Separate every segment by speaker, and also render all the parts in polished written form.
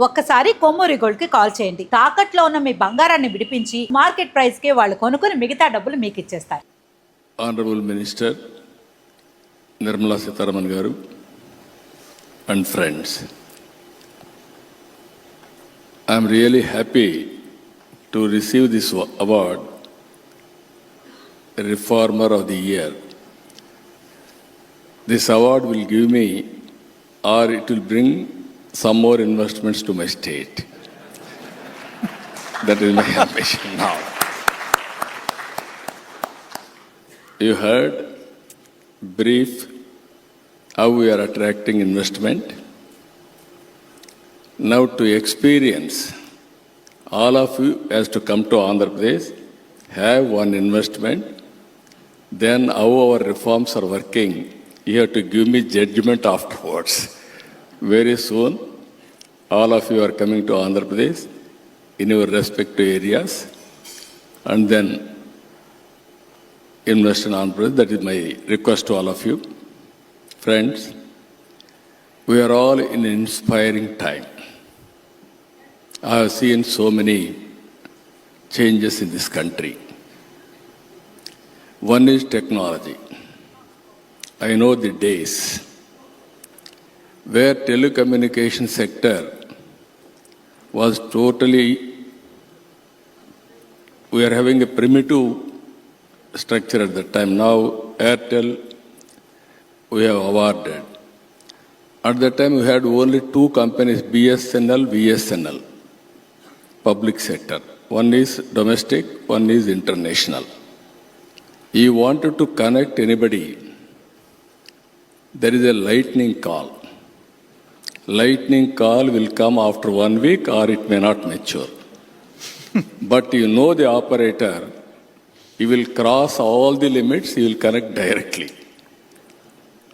Speaker 1: ఒక్కసారి కొమ్మూరి గోల్డ్ కి కాల్ చేయండి. తాకట్లో ఉన్న మీ బంగారాన్ని విడిపించి మార్కెట్ ప్రైస్ కి వాళ్ళు కొనుక్కుని మిగతా డబ్బులు మీకు ఇచ్చేస్తారు.
Speaker 2: Honorable Minister Nirmala Sitharaman garu and friends, I am really happy to receive this award, Reformer of the Year. This award will give me, or it will bring some more investments to my state. That is my ambition now. You heard brief how we are attracting investment. Now to experience, all of you has to come to Andhra Pradesh, have one investment, then how our reforms are working, you have to give me judgment afterwards. Very soon, all of you are coming to Andhra Pradesh in your respective areas and then invest in Andhra Pradesh. That is my request to all of you. Friends, we are all in an inspiring time. I have seen so many changes in this country. One is technology. I know the days where telecommunication sector was totally, we are having a primitive structure at that time. Now Airtel we have awarded. At that time we had only two companies, BSNL, VSNL, public sector. One is domestic, one is international. You wanted to connect anybody, there is a lightning call. Lightning call will come after 1 week or it may not mature. But you know the operator, he will cross all the limits, he will connect directly.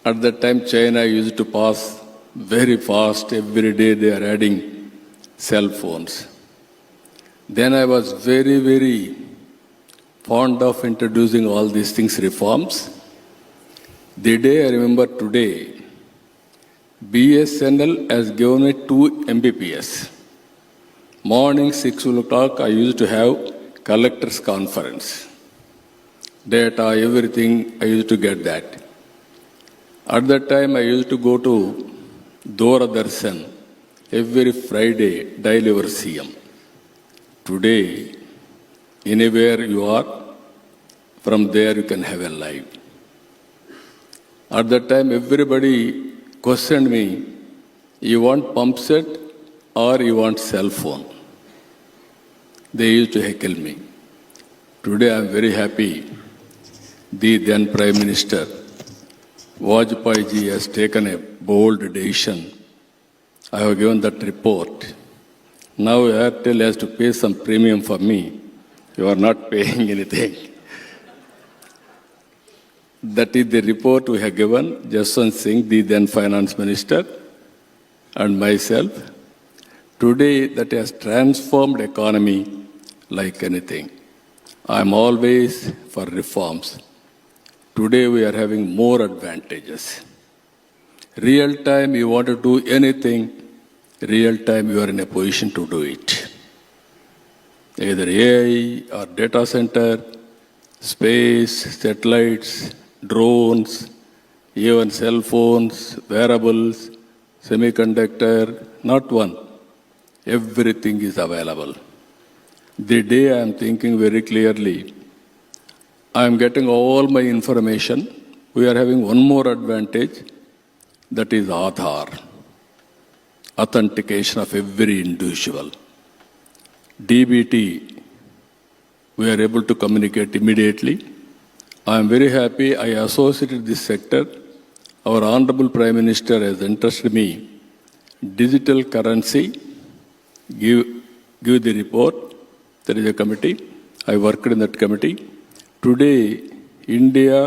Speaker 2: At that time, China used to pass very fast. Every day they are adding cell phones. Then I was very, very fond of introducing all these things, reforms. The day I remember today, BSNL has given me 2 Mbps. Morning 6 o'clock, I used to have collector's conference. Data, everything, I used to get that. At that time, I used to go to Doordarshan every Friday, daily over CM. Today, anywhere you are, from there you can have a live. At that time, everybody questioned me, you want pump set or you want cell phone? They used to heckle me. Today I am very happy. The then Prime Minister, Vajpayee ji, has taken a bold decision. I have given that report. Now Airtel has to pay some premium for me. You are not paying anything. That is the report we have given, Jaswant Singh, the then Finance Minister, and myself. Today, that has transformed economy like anything. I am always for reforms. Today, we are having more advantages. Real time, you want to do anything, real time, you are in a position to do it. Either AI or data center, space, satellites, drones, even cell phones, wearables, semiconductor, not one. Everything is available. The day I am thinking very clearly, I am getting all my information. We are having one more advantage, that is Aadhaar, authentication of every individual. DBT, we are able to communicate immediately. I am very happy I associated this sector. Our Honorable Prime Minister has entrusted me digital currency, give the report. There is a committee. I worked in that committee. Today, India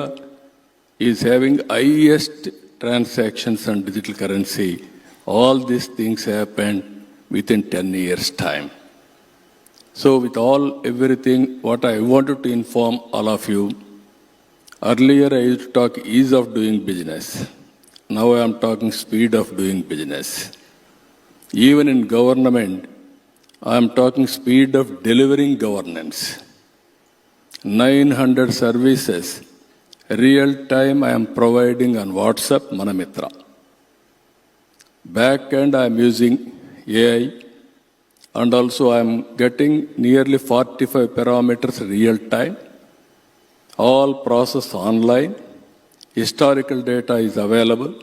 Speaker 2: is having highest transactions on digital currency. All these things happened within 10 years' time. So with everything, what I wanted to inform all of you, earlier I used to talk ease of doing business. Now I am talking speed of doing business. Even in government, I am talking speed of delivering governance. 900 services, real time I am providing on WhatsApp, Manamitra. Back end I am using AI, and also I am getting nearly 45 parameters real time. All process online. Historical data is available.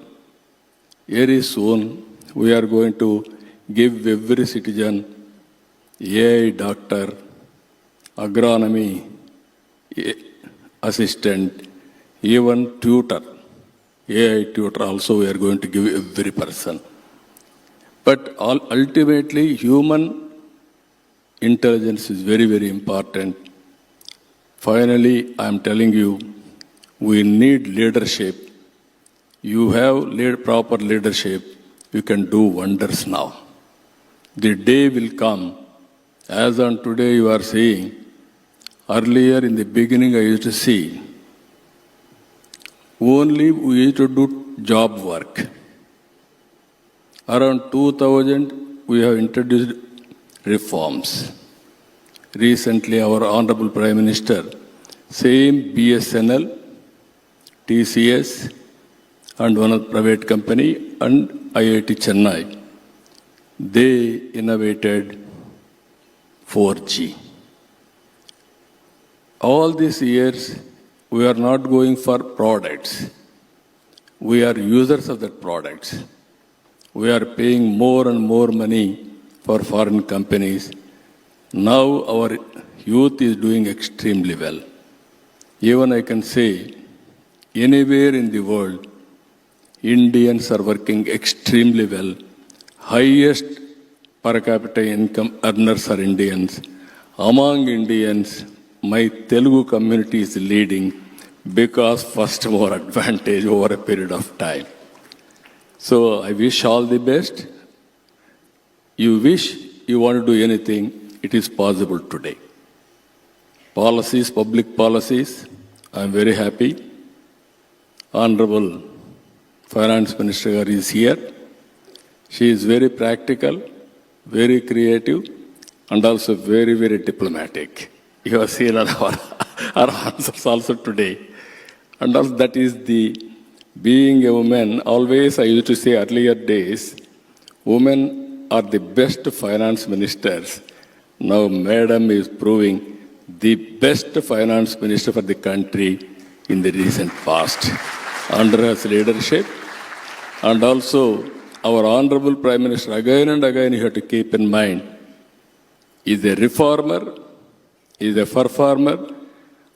Speaker 2: Very soon we are going to give every citizen AI doctor, agronomy assistant, even tutor. AI tutor also we are going to give every person. But ultimately, human intelligence is very, very important. Finally, I am telling you, we need leadership. You have proper leadership, you can do wonders now. The day will come, as on today you are seeing, earlier in the beginning I used to see, only we used to do job work. Around 2000, we have introduced reforms. Recently, our Honorable Prime Minister, same BSNL, TCS, and one of the private company, and IIT Chennai, they innovated 4G. All these years, we are not going for products. We are users of that products. We are paying more and more money for foreign companies. Now our youth is doing extremely well. Even I can say, anywhere in the world, Indians are working extremely well. Highest per capita income earners are Indians. Among Indians, my Telugu community is leading because first more advantage over a period of time. So I wish all the best. You wish you want to do anything, it is possible today. Policies, public policies, I am very happy. Honorable Finance Minister is here. She is very practical, very creative, and also very, very diplomatic. You have seen our answers also today. And also that is the being a woman, always I used to say earlier days, women are the best finance ministers. Now Madam is proving the best finance minister for the country in the recent past. Under her leadership, and also our Honorable Prime Minister, again and again you have to keep in mind, is a reformer, is a performer,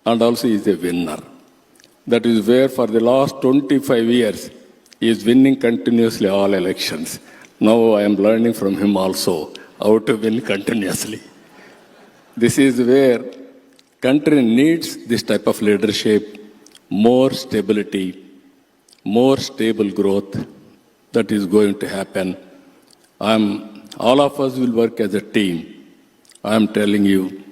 Speaker 2: and also is a winner. That is where for the last 25 years, he is winning continuously all elections. Now I am learning from him also how to win continuously. This is where country needs this type of leadership, more stability, more stable growth. That is going to happen. All of us will work as a team. I am telling you,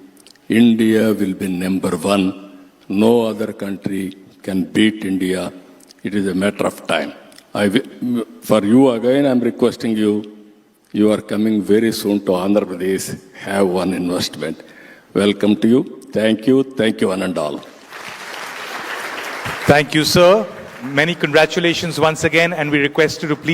Speaker 2: India will be number one. No other country can beat India. It is a matter of time. For you again, I am requesting you, you are coming very soon to Andhra Pradesh, have one investment. Welcome to you. Thank you, one and all.
Speaker 3: Thank you, sir. Many congratulations once again, and we request you to please